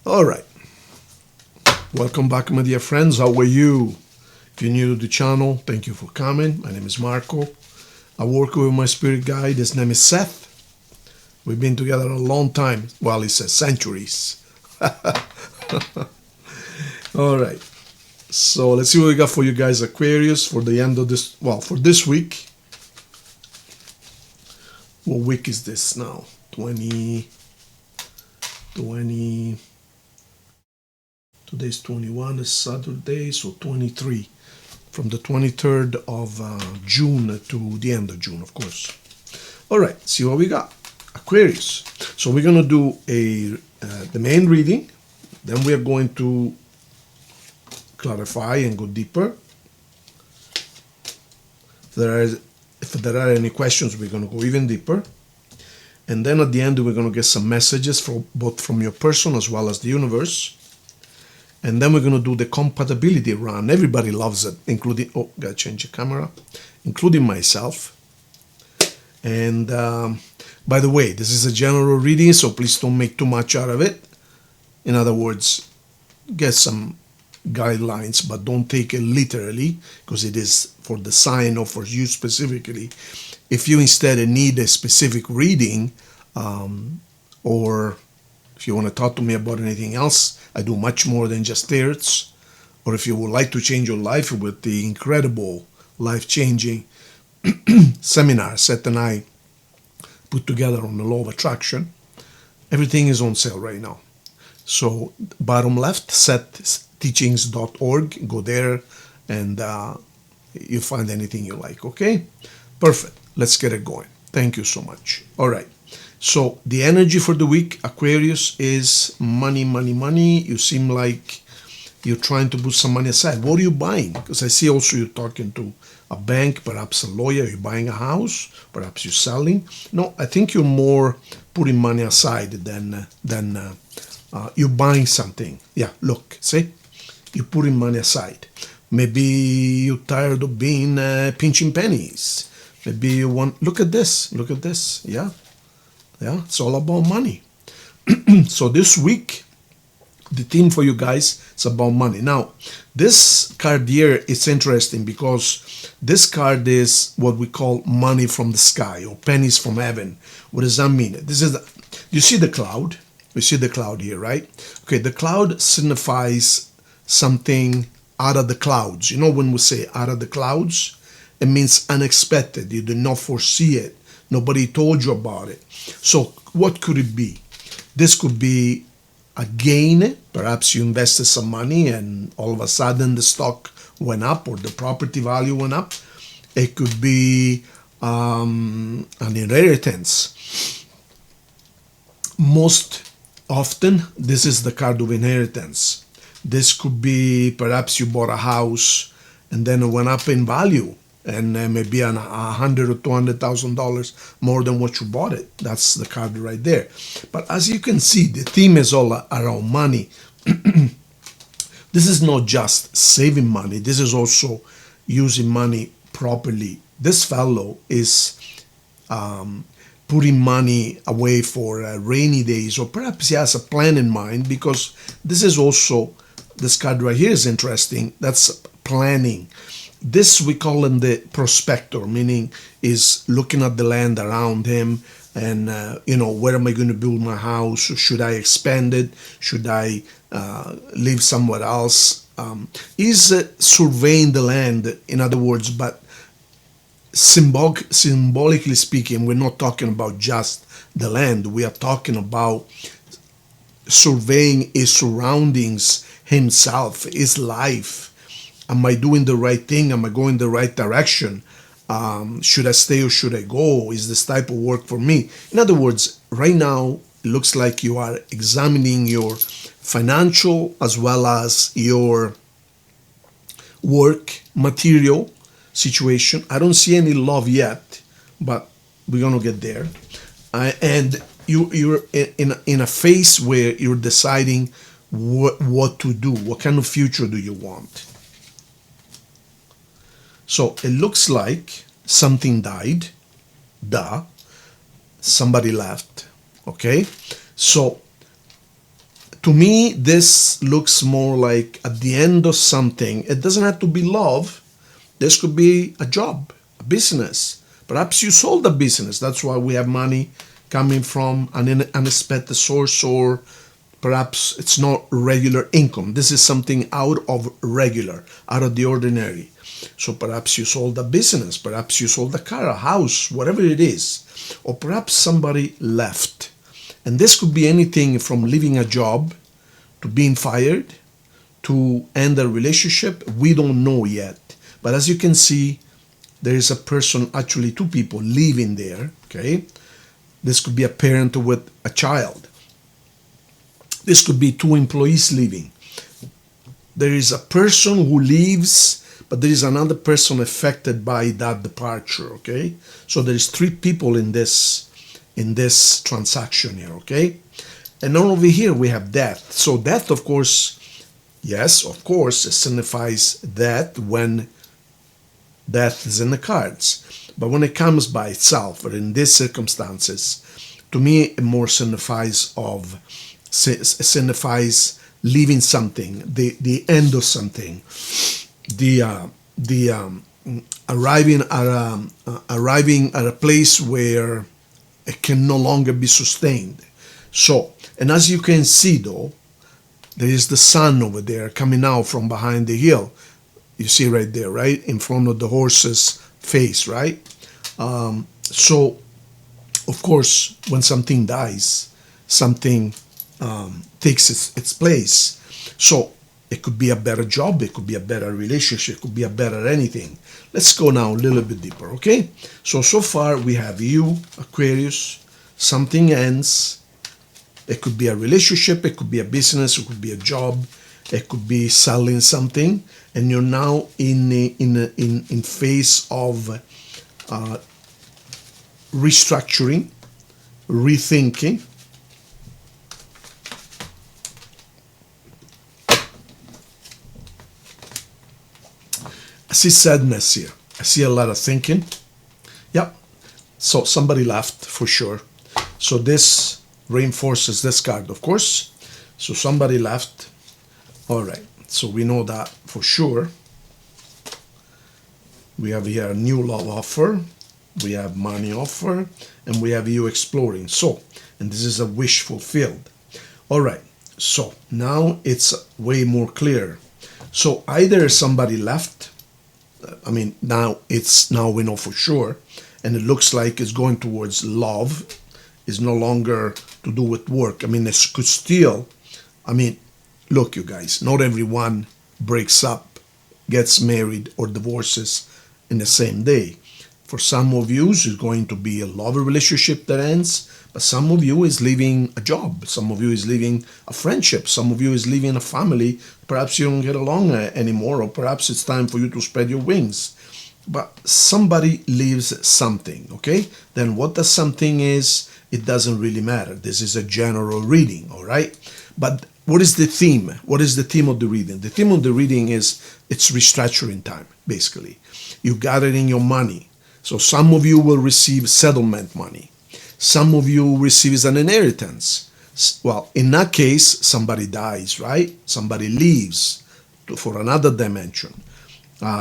All right. Welcome back, my dear friends. How are you? If you're new to the channel, thank you for coming. My name is Marco. I work with my spirit guide. His name is Seth. We've been together a long time. Well, he says centuries. All right. So let's see what we got for you guys, Aquarius, for the end of this, well, for this week. What week is this now? 20. Today's 21, is Saturday, so 23. From the 23rd of June to the end of June, of course. All right, see what we got. Aquarius. So we're going to do the main reading. Then we are going to clarify and go deeper. If there are any questions, we're going to go even deeper. And then at the end, we're going to get some messages both from your person as well as the universe. And then we're going to do the compatibility run. Everybody loves it, including, oh, gotta change the camera, including myself. And by the way, this is a general reading, so please don't make too much out of it. In other words, get some guidelines, but don't take it literally, because it is for the sign or for you specifically. If you instead need a specific reading, or if you want to talk to me about anything else, I do much more than just tarot. Or if you would like to change your life with the incredible life-changing seminar Seth and I put together on the law of attraction, everything is on sale right now. So bottom left, SethTeachings.org. Go there and you find anything you like, okay? Perfect. Let's get it going. Thank you so much. All right. So the energy for the week, Aquarius, is money, money, money. You seem like you're trying to put some money aside. What are you buying? Because I see also you're talking to a bank, perhaps a lawyer. You're buying a house. Perhaps you're selling. No, I think you're more putting money aside than you're buying something. Yeah, look, see? You're putting money aside. Maybe you're tired of being pinching pennies. Maybe you want, look at this, yeah. Yeah, it's all about money. So this week, the theme for you guys is about money. Now, this card here is interesting because this card is what we call money from the sky or pennies from heaven. What does that mean? This is you see the cloud? You see the cloud here, right? Okay, the cloud signifies something out of the clouds. You know when we say out of the clouds, it means unexpected. You did not foresee it. Nobody told you about it. So what could it be? This could be a gain. Perhaps you invested some money and all of a sudden the stock went up or the property value went up. It could be an inheritance. Most often, this is the card of inheritance. This could be perhaps you bought a house and then it went up in value. And maybe $100,000 or $200,000 more than what you bought it. That's the card right there. But as you can see, the theme is all around money. This is not just saving money. This is also using money properly. This fellow is putting money away for rainy days, or perhaps he has a plan in mind, because this is also, this card right here is interesting. That's planning. This we call him the prospector, meaning is looking at the land around him and, where am I going to build my house? Should I expand it? Should I live somewhere else? He's surveying the land, in other words, but symbolically speaking, we're not talking about just the land. We are talking about surveying his surroundings, himself, his life. Am I doing the right thing? Am I going the right direction? Should I stay or should I go? Is this type of work for me? In other words, right now, it looks like you are examining your financial as well as your work material situation. I don't see any love yet, but we're going to get there. And you're in a phase where you're deciding what to do. What kind of future do you want? So it looks like something died. Somebody left. Okay? So To me, this looks more like at the end of something. It doesn't have to be love. This could be a job, a business. Perhaps you sold a business. That's why we have money coming from an unexpected source, or perhaps it's not regular income. This is something out of regular, out of the ordinary. So perhaps you sold a business, perhaps you sold a car, a house, whatever it is. Or perhaps somebody left. And this could be anything from leaving a job to being fired to end a relationship. We don't know yet. But as you can see, there is a person, actually two people living there, okay? This could be a parent with a child. This could be two employees living. There is a person who leaves, but there is another person affected by that departure, okay? So there is three people in this transaction here, okay? And then over here we have death. So death, of course, yes, of course, it signifies death when death is in the cards. But when it comes by itself, or in these circumstances, to me it more signifies leaving something, the end of something, arriving at a place where it can no longer be sustained. So, and as you can see though, there is the sun over there coming out from behind the hill. You see right there, right? In front of the horse's face, right? So, of course, when something dies, something takes its place. So, it could be a better job, it could be a better relationship, it could be a better anything. Let's go now a little bit deeper, okay? So far we have you, Aquarius, something ends. It could be a relationship, it could be a business, it could be a job, it could be selling something, and you're now in phase of restructuring, rethinking. I see sadness here. I see a lot of thinking. Yep. So somebody left for sure. So this reinforces this card, of course. So somebody left. All right. So we know that for sure. We have here a new love offer. We have money offer. And we have you exploring. So, and this is a wish fulfilled. All right. So now it's way more clear. So either somebody left. I mean, now we know for sure, and it looks like it's going towards love. It's no longer to do with work. I mean, it could still, I mean, look, you guys, not everyone breaks up, gets married, or divorces in the same day. For some of you, it's going to be a love relationship that ends, but some of you is leaving a job. Some of you is leaving a friendship. Some of you is leaving a family. Perhaps you don't get along anymore, or perhaps it's time for you to spread your wings. But somebody leaves something, okay? Then what the something is, it doesn't really matter. This is a general reading, all right? But what is the theme? What is the theme of the reading? The theme of the reading is it's restructuring time, basically. You got it in your money. So some of you will receive settlement money. Some of you receive an inheritance. Well, in that case, somebody dies, right? Somebody leaves for another dimension.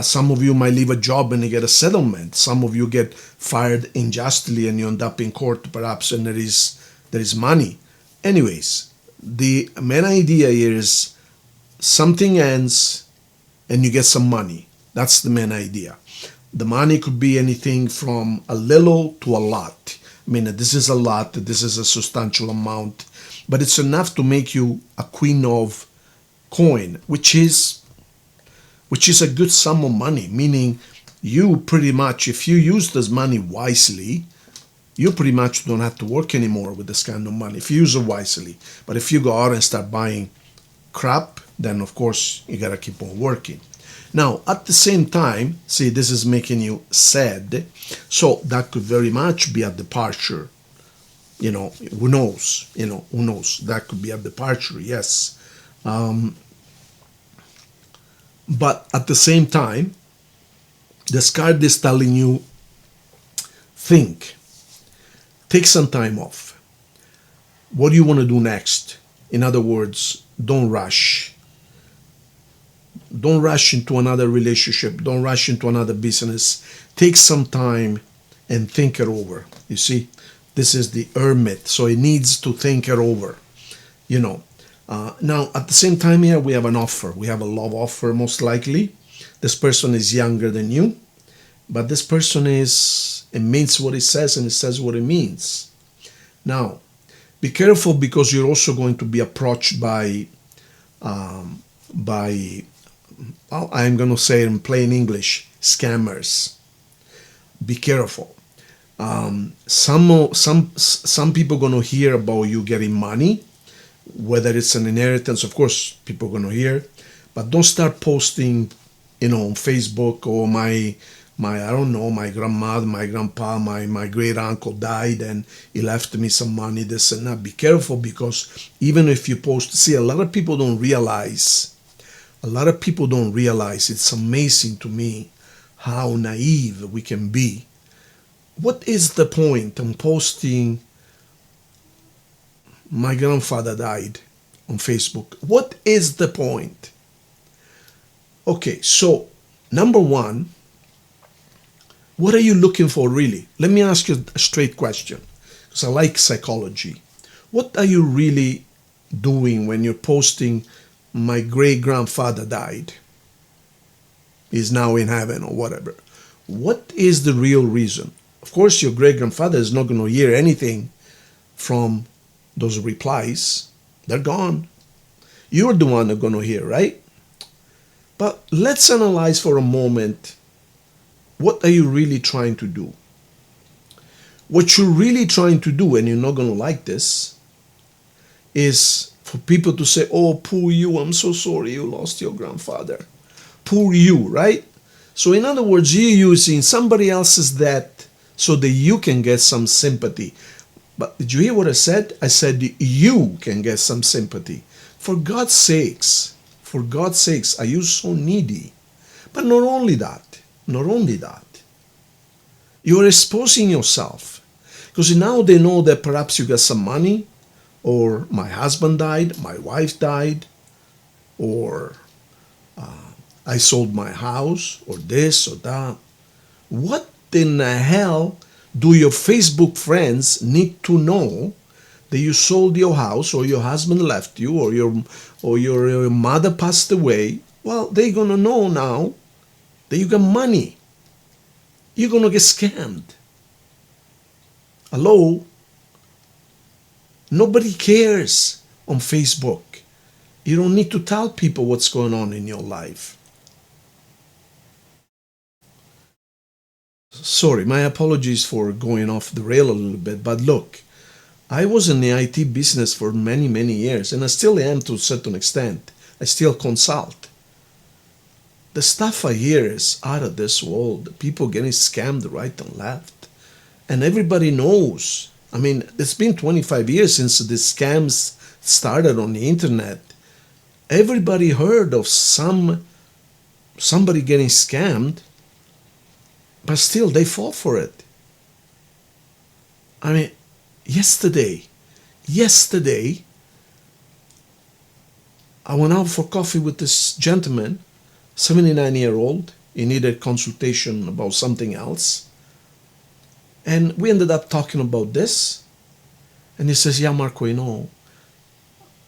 Some of you might leave a job and you get a settlement. Some of you get fired unjustly and you end up in court, perhaps, and there is money. Anyways, the main idea here is something ends and you get some money. That's the main idea. The money could be anything from a little to a lot. I mean, this is a lot, this is a substantial amount, but it's enough to make you a queen of coin, which is a good sum of money, meaning you pretty much, if you use this money wisely, you pretty much don't have to work anymore with this kind of money, if you use it wisely. But if you go out and start buying crap, then of course you gotta keep on working. Now, at the same time, see, this is making you sad, so that could very much be a departure. You know, who knows? You know, who knows? That could be a departure, yes. But at the same time, this card is telling you, think. Take some time off. What do you want to do next? In other words, don't rush. Don't rush into another relationship. Don't rush into another business. Take some time and think it over. You see, this is the hermit, so it needs to think it over. You know, now at the same time here we have an offer. We have a love offer most likely. This person is younger than you, but this person it means what it says and it says what it means. Now, be careful because you're also going to be approached by well, I'm going to say it in plain English, scammers. Be careful. Some people are going to hear about you getting money, whether it's an inheritance. Of course, people are going to hear, but don't start posting, on Facebook or my I don't know, my grandmother, my grandpa, my great uncle died and he left me some money, this and that. Be careful because even if you post, see, a lot of people don't realize. It's amazing to me how naive we can be. What is the point in posting my grandfather died on Facebook? What is the point? Okay, so number one, what are you looking for really? Let me ask you a straight question because I like psychology. What are you really doing when you're posting my great grandfather died? He's now in heaven or whatever. What is the real reason? Of course, your great grandfather is not going to hear anything from those replies. They're gone. You're the one that's going to hear, right? But let's analyze for a moment. What are you really trying to do? What you're really trying to do, and you're not going to like this, is for people to say, oh, poor you, I'm so sorry you lost your grandfather. Poor you, right? So in other words, you're using somebody else's death so that you can get some sympathy. But did you hear what I said? I said you can get some sympathy. For God's sakes, are you so needy? But not only that, you're exposing yourself. Because now they know that perhaps you got some money, or my husband died, my wife died, or I sold my house, or this or that. What in the hell do your Facebook friends need to know that you sold your house, or your husband left you, or your mother passed away? Well, they're gonna know now that you got money. You're gonna get scammed. Hello? Nobody cares on Facebook. You don't need to tell people what's going on in your life. Sorry, my apologies for going off the rail a little bit, but look, I was in the IT business for many, many years, and I still am to a certain extent. I still consult. The stuff I hear is out of this world. People getting scammed right and left. And everybody knows. I mean, it's been 25 years since the scams started on the internet. Everybody heard of somebody getting scammed, but still they fall for it. I mean, yesterday, I went out for coffee with this gentleman, 79-year-old. He needed consultation about something else. And we ended up talking about this. And he says, yeah, Marco,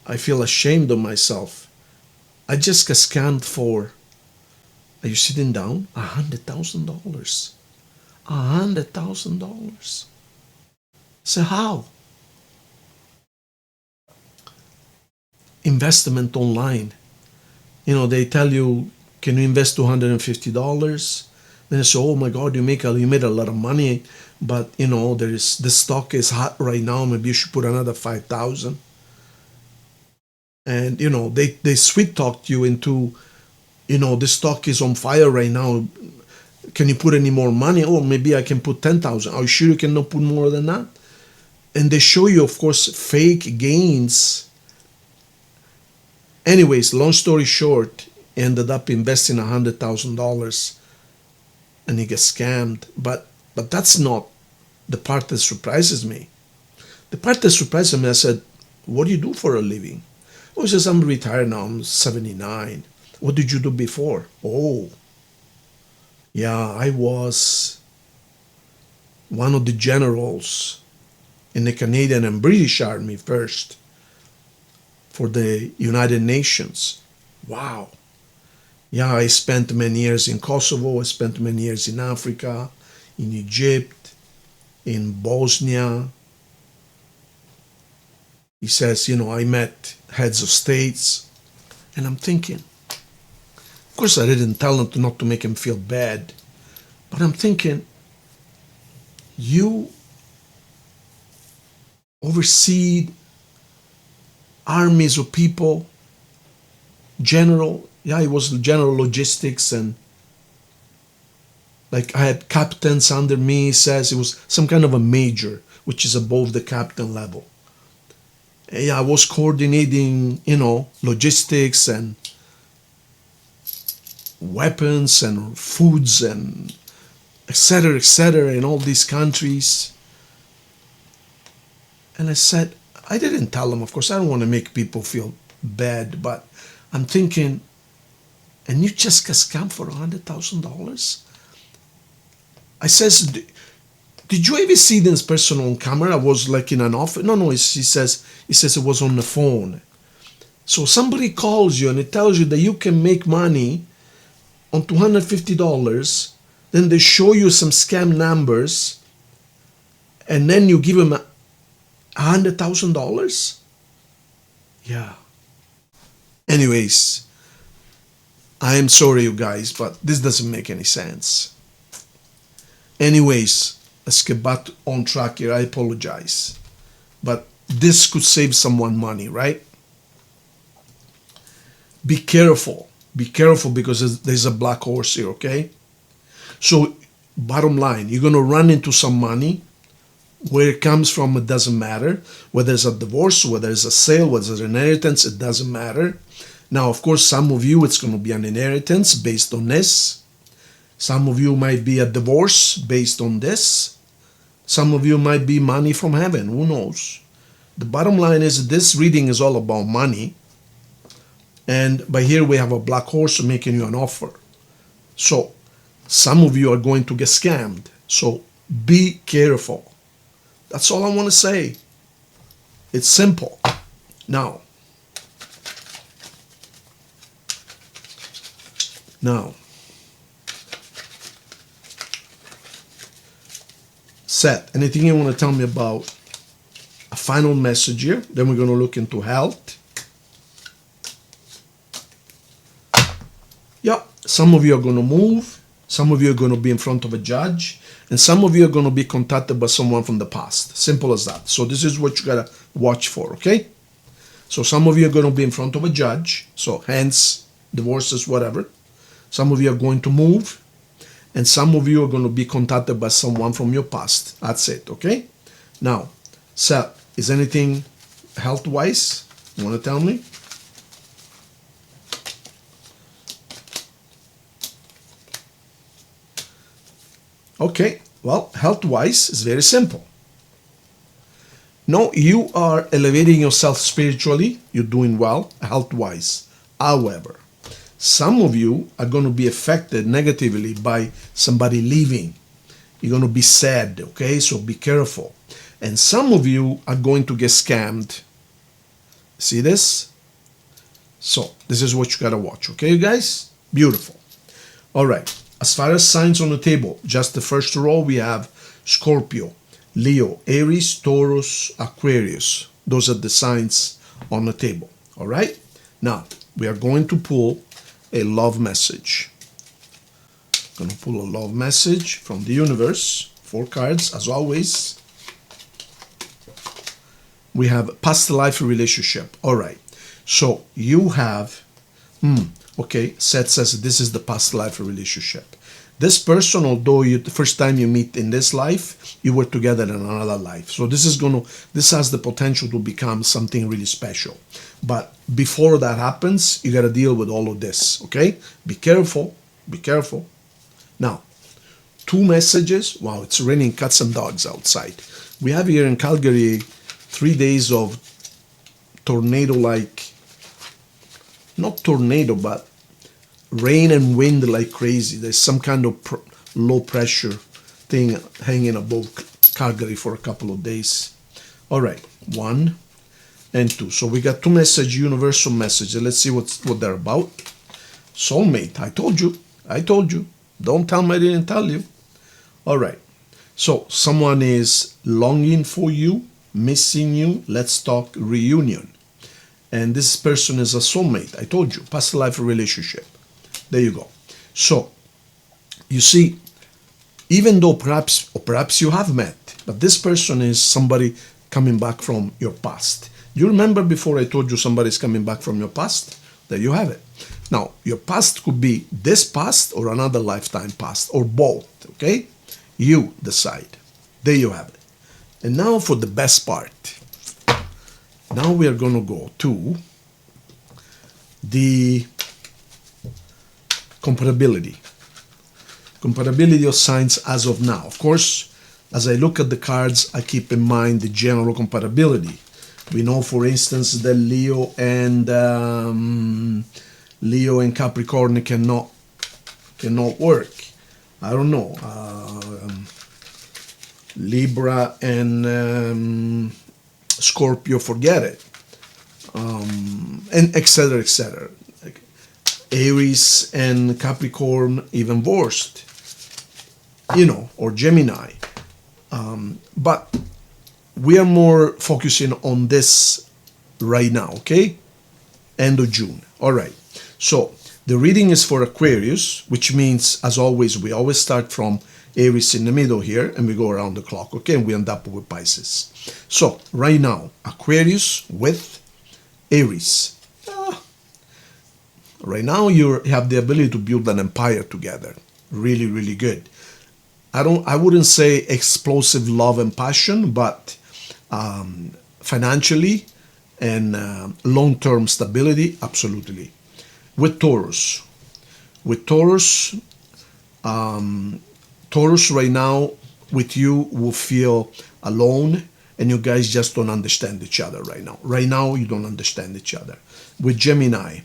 I feel ashamed of myself. I just got scammed for, are you sitting down? $100,000. $100,000. So how? Investment online. They tell you, can you invest $250? Then I say, oh my God, you made a lot of money, but the stock is hot right now. Maybe you should put another 5,000. And they sweet talked you into, the stock is on fire right now. Can you put any more money? Oh, maybe I can put 10,000. Are you sure you cannot put more than that? And they show you, of course, fake gains. Anyways, long story short, ended up investing $100,000 and he gets scammed. But that's not the part that surprises me. The part that surprises me, I said, what do you do for a living? Oh, he says, I'm retired now. I'm 79. What did you do before? Oh, yeah, I was one of the generals in the Canadian and British Army first for the United Nations. Wow. Yeah, I spent many years in Kosovo. I spent many years in Africa, in Egypt, in Bosnia. He says, I met heads of states. And I'm thinking, of course, I didn't tell him not to make him feel bad. But I'm thinking, you oversee armies of people, general. Yeah, he was general logistics, and like I had captains under me. He says it was some kind of a major, which is above the captain level. And yeah, I was coordinating, logistics and weapons and foods and etc., in all these countries. And I said, I didn't tell them, of course, I don't want to make people feel bad, but I'm thinking, and you just got scammed for $100,000? I says, did you ever see this person on camera? I was like in an office. No, he says it was on the phone. So somebody calls you and it tells you that you can make money on $250. Then they show you some scam numbers, and then you give them $100,000? Yeah. Anyways, I am sorry, you guys, but this doesn't make any sense. Anyways, let's get back on track here. I apologize. But this could save someone money, right? Be careful. Be careful, because there's a black horse here, okay? So, bottom line, you're going to run into some money. Where it comes from, it doesn't matter. Whether it's a divorce, whether it's a sale, whether it's an inheritance, it doesn't matter. Now, of course, some of you, it's going to be an inheritance based on this. Some of you might be a divorce based on this. Some of you might be money from heaven. Who knows? The bottom line is this reading is all about money. And by here we have a black horse making you an offer. So, some of you are going to get scammed. So, be careful. That's all I want to say. It's simple. Now, Seth, anything you want to tell me about a final message here? Then we're going to look into health. Yeah, some of you are going to move. Some of you are going to be in front of a judge. And some of you are going to be contacted by someone from the past. Simple as that. So this is what you got to watch for, okay? So some of you are going to be in front of a judge. So hence, divorces, whatever. Some of you are going to move. And some of you are going to be contacted by someone from your past. That's it, okay? Now, Seth, is anything health-wise you want to tell me? Okay, well, health-wise is very simple. No, you are elevating yourself spiritually. You're doing well, health-wise. However, some of you are going to be affected negatively by somebody leaving. You're going to be sad, okay? So be careful. And some of you are going to get scammed. See this? So this is what you got to watch, okay, you guys? Beautiful. All right. As far as signs on the table, just the first row, we have Scorpio, Leo, Aries, Taurus, Aquarius. Those are the signs on the table. All right? Now, we are going to pull a love message. I'm going to pull a love message from the universe. 4 cards, as always. We have past life relationship. All right. So you have, okay, Seth says this is the past life relationship. This person, although the first time you meet in this life, you were together in another life. So this has the potential to become something really special. But before that happens, you got to deal with all of this, okay? Be careful. Be careful. Now, 2 messages. Wow, it's raining cats and dogs outside. We have here in Calgary 3 days of tornado-like not tornado, but rain and wind like crazy. There's some kind of low pressure thing hanging above Calgary for a couple of days. All right, 1 and 2. So we got 2 messages, universal messages. Let's see what they're about. Soulmate, I told you. Don't tell me I didn't tell you. All right. So someone is longing for you, missing you. Let's talk reunion. And this person is a soulmate. I told you, past life relationship. There you go. So you see, even though perhaps you have met, but this person is somebody coming back from your past. You remember before I told you somebody's coming back from your past? There you have it. Now, your past could be this past or another lifetime past, or both, okay? You decide. There you have it. And now for the best part. Now we are going to go to the compatibility. Compatibility of signs as of now. Of course, as I look at the cards, I keep in mind the general compatibility. We know, for instance, that Leo and Capricorn cannot work. I don't know. Libra and Scorpio, forget it. And etc. etc. Aries and Capricorn, even worst. Or Gemini. But we are more focusing on this right now, okay? End of June. All right. So the reading is for Aquarius, which means, as always, we always start from Aries in the middle here, and we go around the clock, okay? And we end up with Pisces. So right now, Aquarius with Aries. Right now, you have the ability to build an empire together. Really, really good. I wouldn't say explosive love and passion, but financially and long-term stability, absolutely. With Taurus. Taurus right now with you will feel alone, and you guys just don't understand each other right now. Right now, you don't understand each other. With Gemini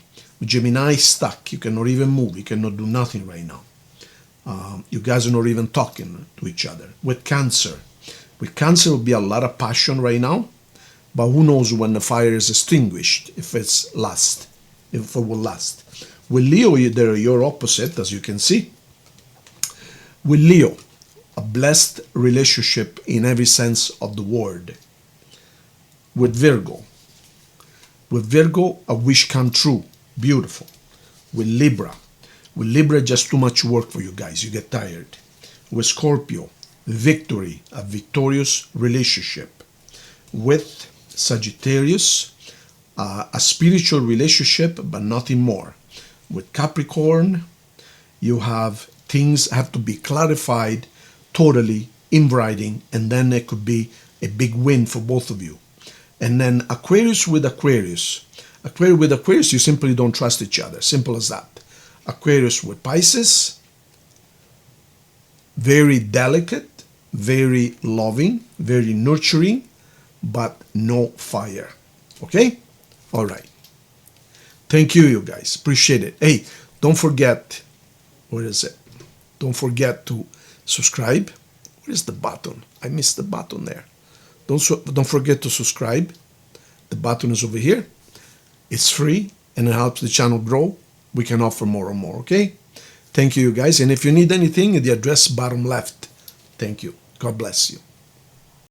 stuck. You cannot even move. You cannot do nothing right now. You guys are not even talking to each other. With Cancer will be a lot of passion right now, but who knows when the fire is extinguished, if it will last. With Leo, they're your opposite, as you can see. With Leo, a blessed relationship in every sense of the word. With Virgo, a wish come true, beautiful. With Libra, just too much work for you guys. You get tired. With Scorpio, victory, a victorious relationship. With Sagittarius, a spiritual relationship, but nothing more. With Capricorn, you have things have to be clarified totally in writing, and then there could be a big win for both of you. And then Aquarius, you simply don't trust each other. Simple as that. Aquarius with Pisces, very delicate, very loving, very nurturing, but no fire. Okay? All right. Thank you, you guys. Appreciate it. Hey, don't forget, where is it? Don't forget to subscribe. Where is the button? I missed the button there. Don't forget to subscribe. The button is over here. It's free and it helps the channel grow. We can offer more and more, okay? Thank you, guys. And if you need anything, the address bottom left. Thank you. God bless you.